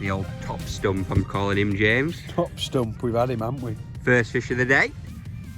The old top stump, I'm calling him, James. Top stump, we've had him, haven't we? First fish of the day,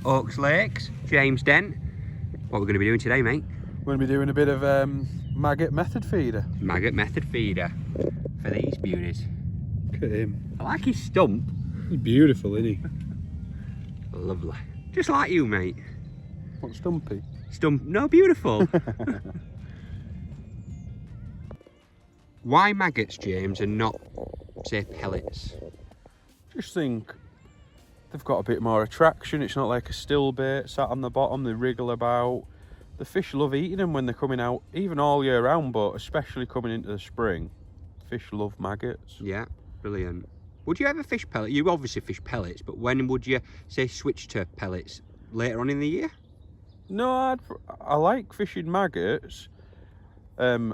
Oaks Lakes, James Dent. What we're going to be doing today, mate? We're going to be doing a bit of Maggot Method Feeder. Maggot Method Feeder for these beauties. Look at him. I like his stump. He's beautiful, isn't he? Lovely. Just like you, mate. What, stumpy? Stump, no, beautiful. Why maggots, James, and not, say, pellets? Just think they've got a bit more attraction. It's not like a still bait sat on the bottom. They wriggle about. The fish love eating them when they're coming out, even all year round, but especially coming into the spring. Fish love maggots. Yeah, brilliant. Would you ever fish pellets? You obviously fish pellets, but when would you, say, switch to pellets? Later on in the year? No, I like fishing maggots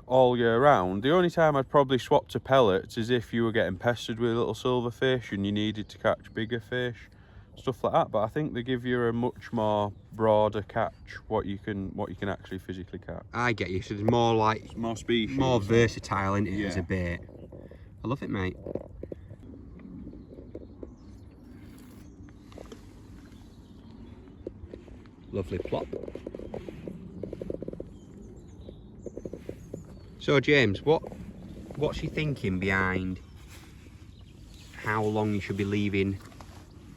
all year round. The only time I'd probably swap to pellets is if you were getting pestered with little silverfish and you needed to catch bigger fish, stuff like that. But I think they give you a much more broader catch, what you can actually physically catch. I get you. So there's more like It's more species, more versatile in it Yeah. as a bait. I love it, mate. Lovely plop. So James, what's your thinking behind how long you should be leaving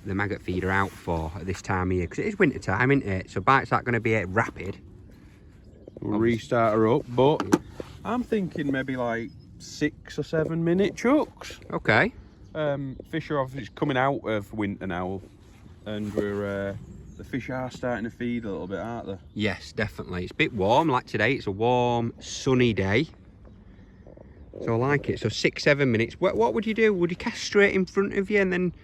the maggot feeder out for at this time of year? Because it is winter time, isn't it? So bites aren't going to be rapid. We'll restart her up, but I'm thinking maybe like 6 or 7 minute chucks. Okay. Fish are obviously coming out of winter now, and the fish are starting to feed a little bit, aren't they? Yes, definitely. It's a bit warm, like today. It's a warm, sunny day. So I like it. So 6-7 minutes. What would you do? Would you cast straight in front of you and then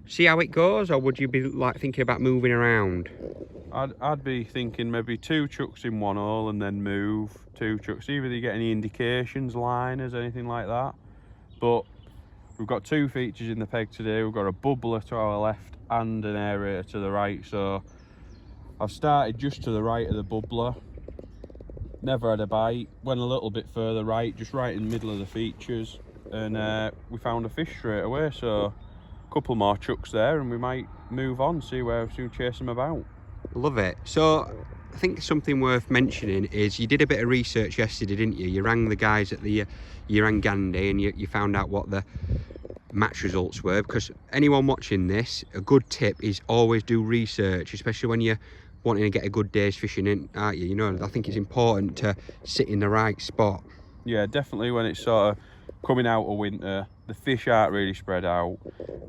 see how it goes? Or would you be like thinking about moving around? I'd be thinking maybe 2 chucks in one hole and then move 2 chucks. See if you get any indications, liners, anything like that. But we've got 2 features in the peg today. We've got a bubbler to our left and an aerator to the right. So I've started just to the right of the bubbler. Never had a bite. Went a little bit further right, just right in the middle of the features. And we found a fish straight away. So a couple more chucks there and we might move on, see where we soon chase them about. Love it. So I think something worth mentioning is you did a bit of research yesterday, didn't you? You rang the guys at the you rang Gandhi and you found out what the match results were, because anyone watching this, a good tip is always do research, especially when you're wanting to get a good day's fishing in, aren't you? You know, I think it's important to sit in the right spot. Yeah, definitely when it's sort of coming out of winter, the fish aren't really spread out.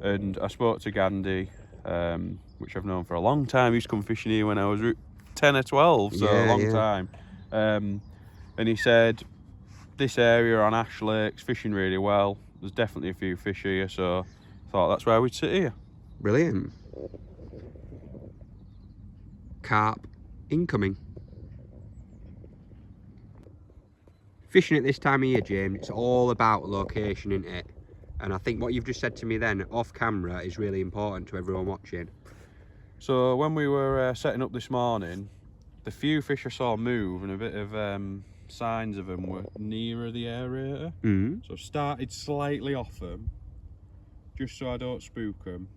And I spoke to Gandhi, which I've known for a long time. He used to come fishing here when I was 10 or 12, so a long time. And he said, this area on Ash Lake's fishing really well. There's definitely a few fish here, so I thought that's where we'd sit here. Brilliant. Carp incoming. Fishing at this time of year, James, it's all about location, isn't it? And I think what you've just said to me then off camera is really important to everyone watching. So when we were setting up this morning, the few fish I saw move and a bit of signs of them were nearer the aerator. So I've started slightly off them, just so I don't spook them.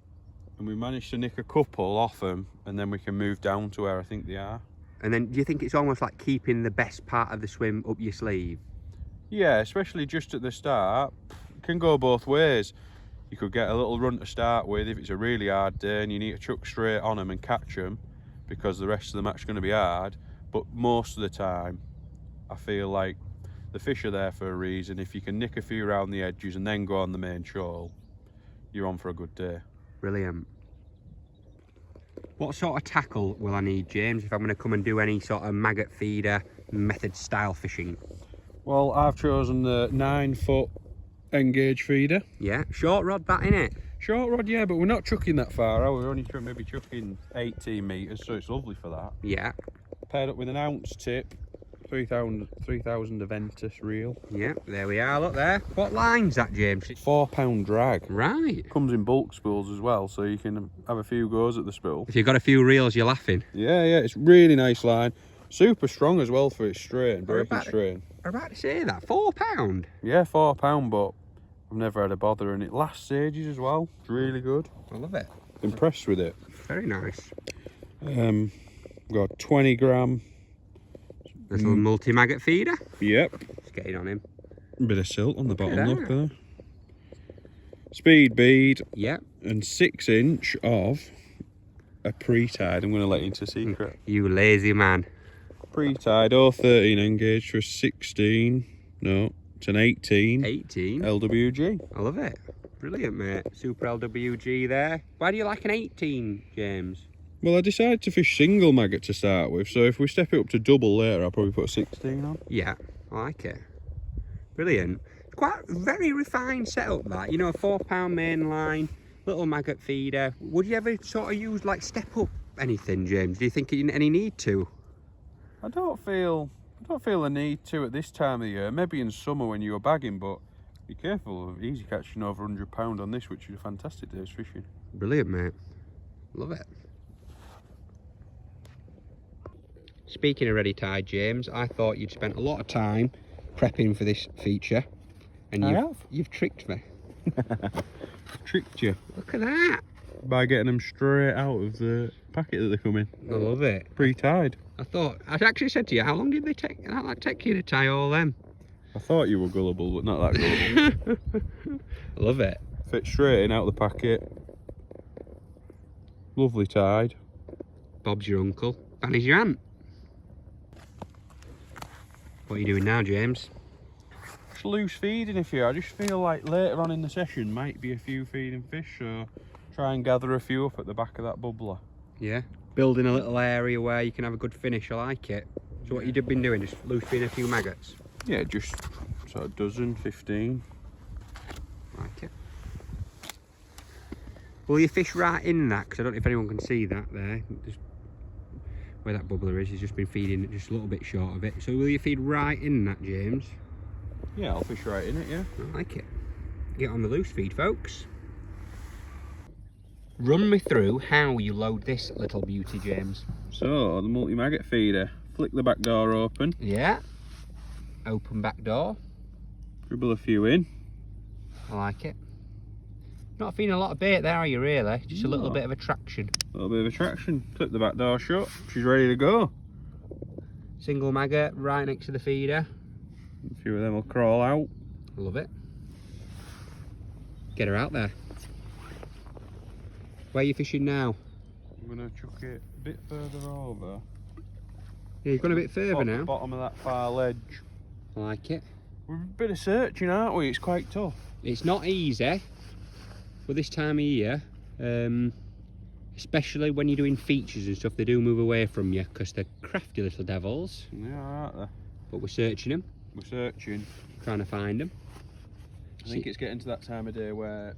And we managed to nick a couple off them, and then we can move down to where I think they are. And then do you think it's almost like keeping the best part of the swim up your sleeve? Yeah, especially just at the start. It can go both ways. You could get a little run to start with if it's a really hard day and you need to chuck straight on them and catch them, because the rest of the match is going to be hard. But most of the time, I feel like the fish are there for a reason. If you can nick a few around the edges and then go on the main shoal, you're on for a good day. Brilliant. What sort of tackle will I need, James, if I'm going to come and do any sort of maggot feeder method style fishing? Well, I've chosen the 9-foot engage feeder. Yeah, short rod that, innit? Short rod, yeah, but we're not chucking that far. We're only maybe chucking 18 metres, so it's lovely for that. Yeah. Paired up with an ounce tip, 3000 Aventus reel. Yeah, there we are, look there. What line's that, James? £4 drag. Right. Comes in bulk spools as well, so you can have a few goes at the spool. If you've got a few reels, you're laughing. Yeah, it's really nice line. Super strong as well for its strain, breaking strain. I'm about to say that, £4? Yeah, £4, but I've never had a bother, and it lasts ages as well. It's really good. I love it. Impressed with it. Very nice. Got 20 gram. Little multi-maggot feeder. Yep. Just getting on him. Bit of silt on the Look at bottom, that. look there. Speed bead. Yep. And 6 inch of a pre-tied. I'm going to let you into a secret. You lazy man. Pre-tied 013 engaged for a 16. No, it's an 18. 18. LWG. I love it. Brilliant, mate. Super LWG there. Why do you like an 18, James? Well, I decided to fish single maggot to start with, so if we step it up to double later, I'll probably put a 16 on. Yeah, I like it. Brilliant. Quite very refined setup that. You know, a 4-pound main line, little maggot feeder. Would you ever sort of use like step up anything, James? Do you think you any need to? I don't feel a need to at this time of the year. Maybe in summer when you were bagging, but be careful of easy catching over 100 pound on this, which is a fantastic day's fishing. Brilliant, mate. Love it. Speaking of ready tied, James, I thought you'd spent a lot of time prepping for this feature, and you've tricked me. Tricked you Look at that. by getting them straight out of the packet that they come in. I love it. Pre-tied. I actually said to you, how long did they take? How long take you to tie all them? I thought you were gullible, but not that gullible. I love it. Fit straight in out of the packet. Lovely tied. Bob's your uncle. Fanny's your aunt. What are you doing now, James? Just loose feeding if you. I just feel like later on in the session might be a few feeding fish, so try and gather a few up at the back of that bubbler. Yeah. Building a little area where you can have a good finish. I like it. So what you've been doing, just loose feeding a few maggots? Yeah, just sort of dozen, 15. Like it. Will you fish right in that? Because I don't know if anyone can see that there. Just where that bubbler is, he's just been feeding it just a little bit short of it. So will you feed right in that, James? Yeah, I'll fish right in it, yeah. I like it. Get on the loose feed, folks. Run me through how you load this little beauty, James. So, the multi-maggot feeder. Flick the back door open. Yeah. Open back door. Dribble a few in. I like it. Not feeling a lot of bait there, are you really? Just a little No. bit of attraction. A little bit of attraction. Clip the back door shut. She's ready to go. Single maggot right next to the feeder. A few of them will crawl out. I love it. Get her out there. Where are you fishing now? I'm going to chuck it a bit further over. Yeah, you've gone a bit further Off now. the bottom of that far ledge. I like it. We're a bit of searching, aren't we? It's quite tough. It's not easy for this time of year, especially when you're doing features and stuff. They do move away from you because they're crafty little devils. Yeah, aren't they? But we're searching them, We're searching. trying to find them. I think it's getting to that time of day where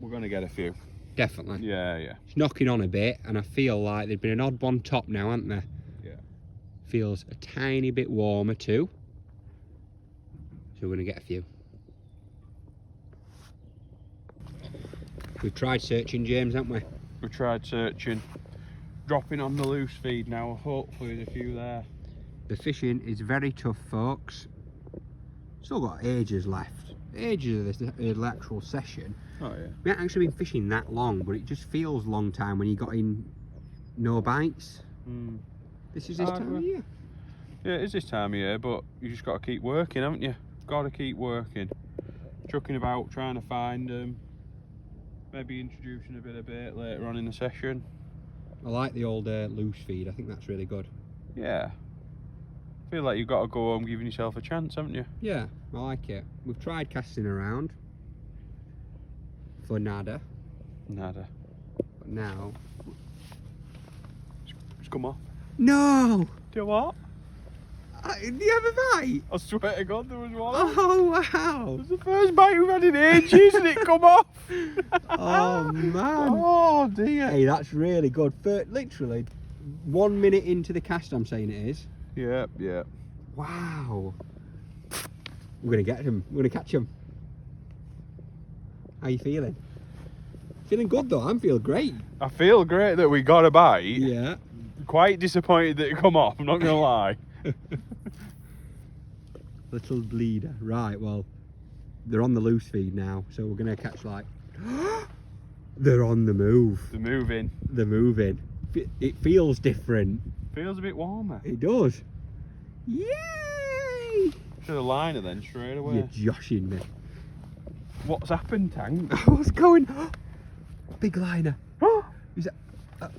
we're going to get a few. Definitely. Yeah, yeah. It's knocking on a bit, and I feel like there's been an odd one top now, hasn't there? Yeah. Feels a tiny bit warmer too. So we're going to get a few. We've tried searching, James, haven't we? We tried searching. Dropping on the loose feed now. Hopefully there's a few there. The fishing is very tough, folks. Still got ages left. Ages of this actual session. Oh, yeah. We haven't actually been fishing that long, but it just feels long time when you got in no bites. Mm. This is this time of year. Yeah, it is this time of year, but you just got to keep working, haven't you? Got to keep working. Chucking about, trying to find them. Maybe introducing a bit of bait later on in the session. I like the old loose feed. I think that's really good. Yeah. Feel like you've got to go home giving yourself a chance, haven't you? Yeah, I like it. We've tried casting around for nada, Nada. but now... It's come off. No! Do you what? Do you have a bite? I swear to God there was one. Oh, wow! It's the first bite we've had in ages and it come off. Oh, man! Oh dear. Hey, that's really good. For literally 1 minute into the cast, I'm saying it is. Yeah, yeah. Wow. We're gonna get him. We're gonna catch him. How you feeling? Feeling good though. I'm feeling great. I feel great that we got a bite. Yeah. Quite disappointed that it come off, I'm not going to lie. Little bleeder. Right, well, they're on the loose feed now, so we're gonna catch like. They're on the move. They're moving. They're moving. It feels different. Feels a bit warmer. It does. Yay! Should have liner then straight away. You're joshing me. What's happened, Tank? What's going on? Big liner. Is that?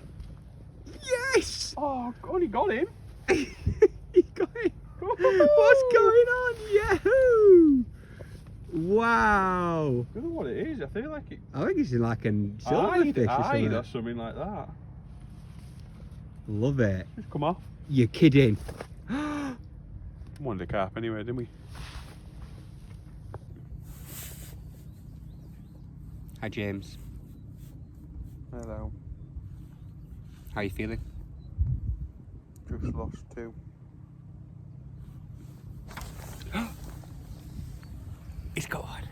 Yes! Oh, only got him. He got it. What's going on? Yahoo! Wow. I don't know what it is. I feel like it. I think it's like a silverfish or or something like that. Love it. Just come off. You're kidding. Wanted a carp anyway, didn't we? Hi James. Hello. How you feeling? Just lost 2. It's gone.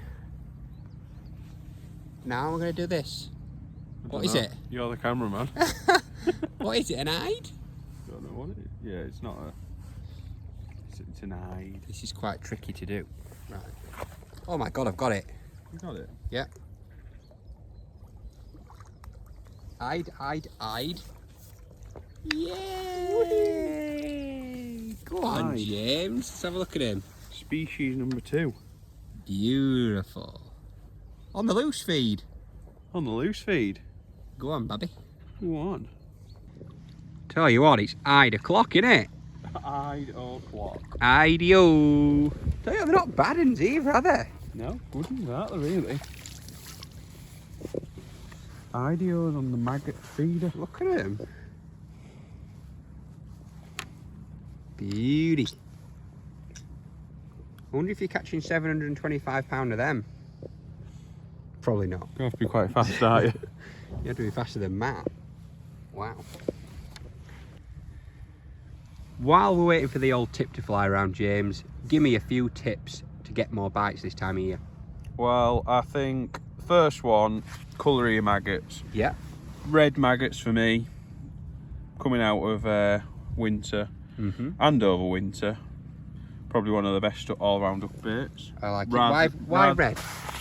Now we're gonna do this. What is it? You're the cameraman. What is it? An hide? Don't know what it is. Yeah, it's not a. It's an hide. This is quite tricky to do. Right. Oh my god, I've got it. You got it? Yeah. Hide. Yay! Go on, Hide. James. Let's have a look at him. Species number 2. Beautiful. On the loose feed. On the loose feed. Go on, Babby. Go on. Tell you what, it's 8 o'clock, innit? Hide o'clock. Ideo. Tell you, they're not bad ones either, are they? No, good as that, really. Ideos on the Maggot Feeder. Look at him. Beauty. I wonder if you're catching 725 pound of them. Probably not. You have to be quite fast, aren't you? You have to be faster than Matt. Wow. While we're waiting for the old tip to fly around, James, give me a few tips to get more bites this time of year. Well, I think first one, colour of your maggots. Yeah. Red maggots for me, coming out of winter and over winter. Probably one of the best all-round up baits. I like it. Why red?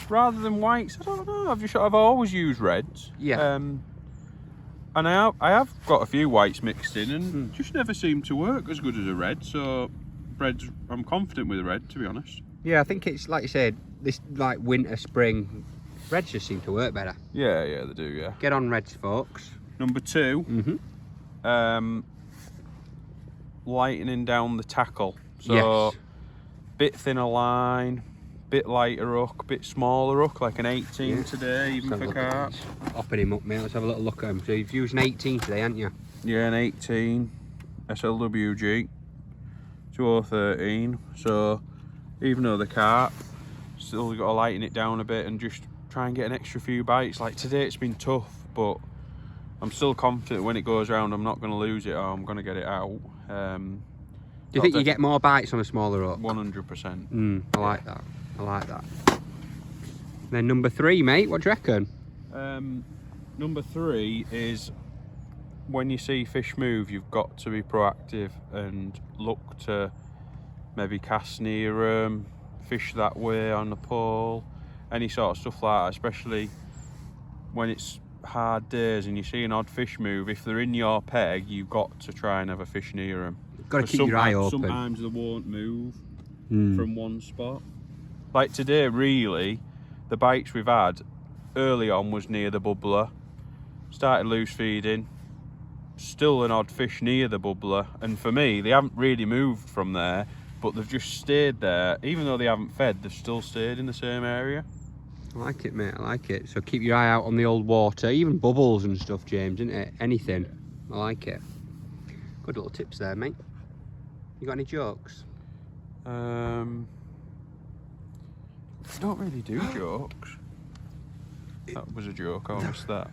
Rather than whites, I don't know. I've always used reds. Yeah. And I have got a few whites mixed in, and just never seem to work as good as a red. So, I'm confident with a red, to be honest. Yeah, I think it's like you said, this like winter, spring, reds just seem to work better. Yeah, they do. Yeah. Get on reds, folks. Number 2, lightening down the tackle. So, yes. Bit thinner line, bit lighter hook, bit smaller hook, like an 18 today, even for carp. Hopping him up, mate. Let's have a little look at him. So you've used an 18 today, haven't you? Yeah, an 18 SLWG 2013. So even though the carp, still got to lighten it down a bit and just try and get an extra few bites. Like today it's been tough, but I'm still confident when it goes round I'm not going to lose it, or I'm going to get it out. Do you think you get more bites on a smaller hook? 100%. I like that. I like that. Then number 3, mate, what do you reckon? Number 3 is when you see fish move, you've got to be proactive and look to maybe cast near them, fish that way on the pole, any sort of stuff like that, especially when it's hard days and you see an odd fish move. If they're in your peg, you've got to try and have a fish near them. Got to keep your eye open. Sometimes they won't move from one spot. Like today, really, the bites we've had early on was near the bubbler. Started loose feeding, still an odd fish near the bubbler, and for me, they haven't really moved from there, but they've just stayed there. Even though they haven't fed, they've still stayed in the same area. I like it, mate, I like it. So keep your eye out on the old water, even bubbles and stuff, James, isn't it? Anything. I like it. Good little tips there, mate. You got any jokes? I don't really do jokes. That was a joke, I missed that.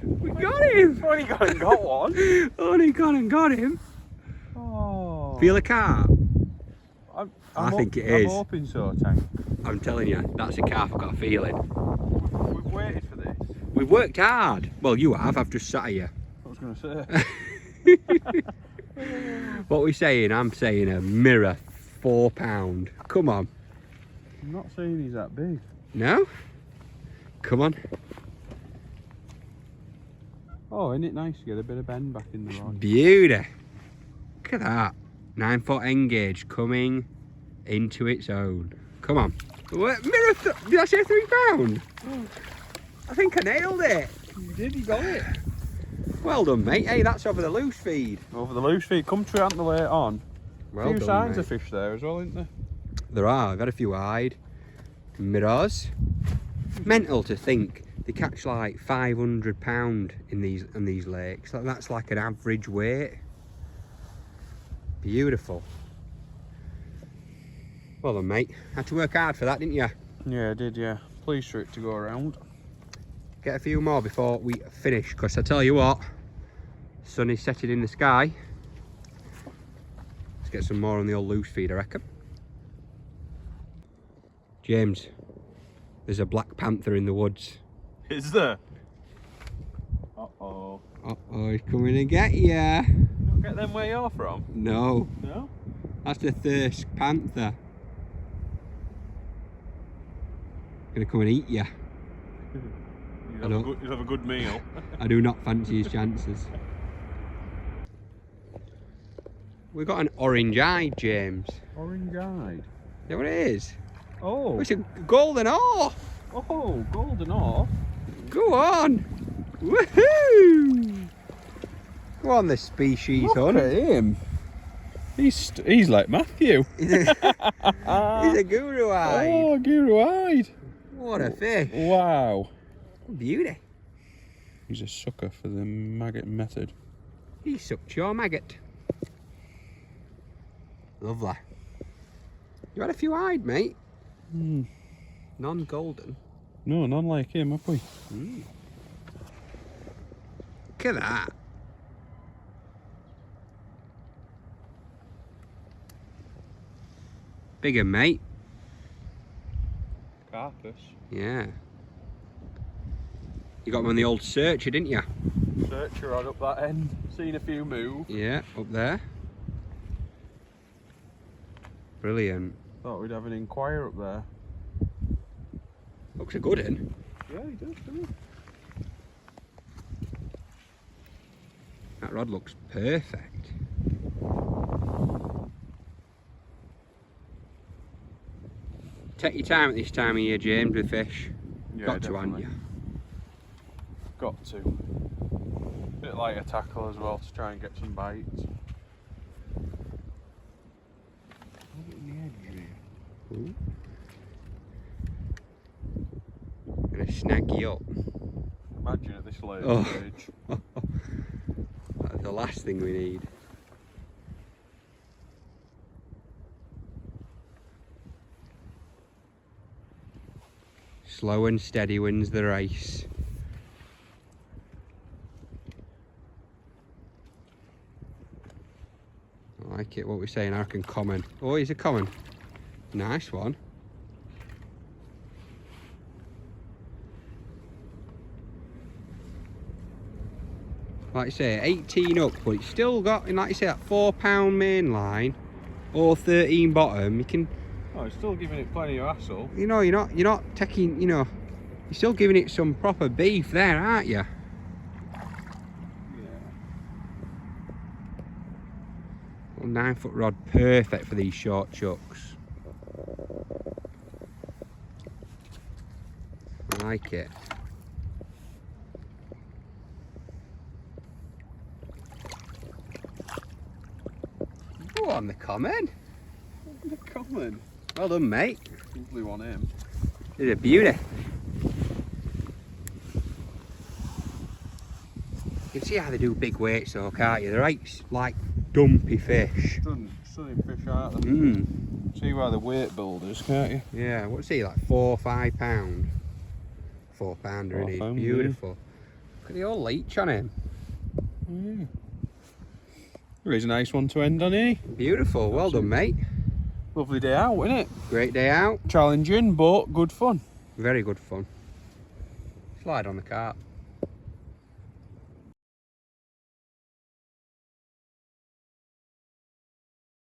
We got him! Only got and got one. Only gone and got him. Oh. Feel a carp? I think it is. I'm hoping so, Tank. I'm telling you, that's a carp, I've got a feeling. We've waited for this. We've worked hard. Well, you have, I've just sat here. I was going to say. What we saying? I'm saying a mirror £4. Come on. I'm not saying he's that big. No? Come on. Oh, isn't it nice to get a bit of bend back in the rod? Beauty. Look at that. 9-foot engage coming into its own. Come on. What, mirror, did I say £3? I think I nailed it. You did, you got it. Well done, mate. Hey, that's over the loose feed. Over the loose feed, come through antler late on. Well a few done, signs mate. of fish there as well, isn't there? There are. I've had a few eyed. Mirrors. Mental to think they catch like £500 in these lakes. That's like an average weight. Beautiful. Well done, mate. Had to work hard for that, didn't you? Yeah, I did, yeah. Pleased for it to go around. Get a few more before we finish, because I tell you what, sun is setting in the sky. Let's get some more on the old loose feed, I reckon. James, there's a black panther in the woods. Is there? Uh-oh. Uh-oh, he's coming to get you. You don't get them where you're from? No, No? that's the Thirsk panther. Gonna come and eat you. You'd have a good meal. I do not fancy his chances. We've got an orange eye, James. Orange eyed. Is that what it is? Oh. It's a golden oar. Oh, golden oar. Go on. Woohoo! Go on, this species Look hunt. at him. He's like Matthew. He's a guru eye. Oh, guru-eyed. What a fish. Wow. Beauty. He's a sucker for the maggot method. He sucked your maggot. Lovely. You had a few eyed, mate. Non-golden. No, none like him, have we? Look at that. Bigger, mate. Carpus. Yeah. You got him on the old searcher, didn't you? Searcher rod up that end. Seen a few move. Yeah, up there. Brilliant. Thought we'd have an inquire up there. Looks a good one. Yeah, he does, doesn't he? That rod looks perfect. Take your time at this time of year, James, with fish. Yeah, Got to, haven't definitely. you? Got to. Bit like a tackle as well to try and get some bites. Ooh. Gonna snag you up. Imagine at this late Oh. stage. That's the last thing we need. Slow and steady wins the race. I like it. What we're saying, I reckon common. Oh, he's a common. Nice one. Like I say, 18 up, but it's still got, like you say, that £4 main line or 13 bottom. You can, Oh, he's still giving it plenty of hassle. you know, you're not taking, you know, you're still giving it some proper beef there, aren't you? Yeah. Well, 9-foot rod, perfect for these short chucks. I like it. Go on, the common. The common. Well done, mate. Lovely one, him. It's a beauty. You can see how they do big weights though, can't you? They're like dumpy fish. Stunning fish, aren't they? See why the weight builders, can't you? Yeah, what's he, like 4 or 5 pound? 4 pounder, isn't he? £4, Beautiful. Look at the old leech on him. Yeah. He's a nice one to end on, eh? Beautiful, well done, mate. Lovely day out, isn't it? Great day out. Challenging, but good fun. Very good fun. Slide on the carp.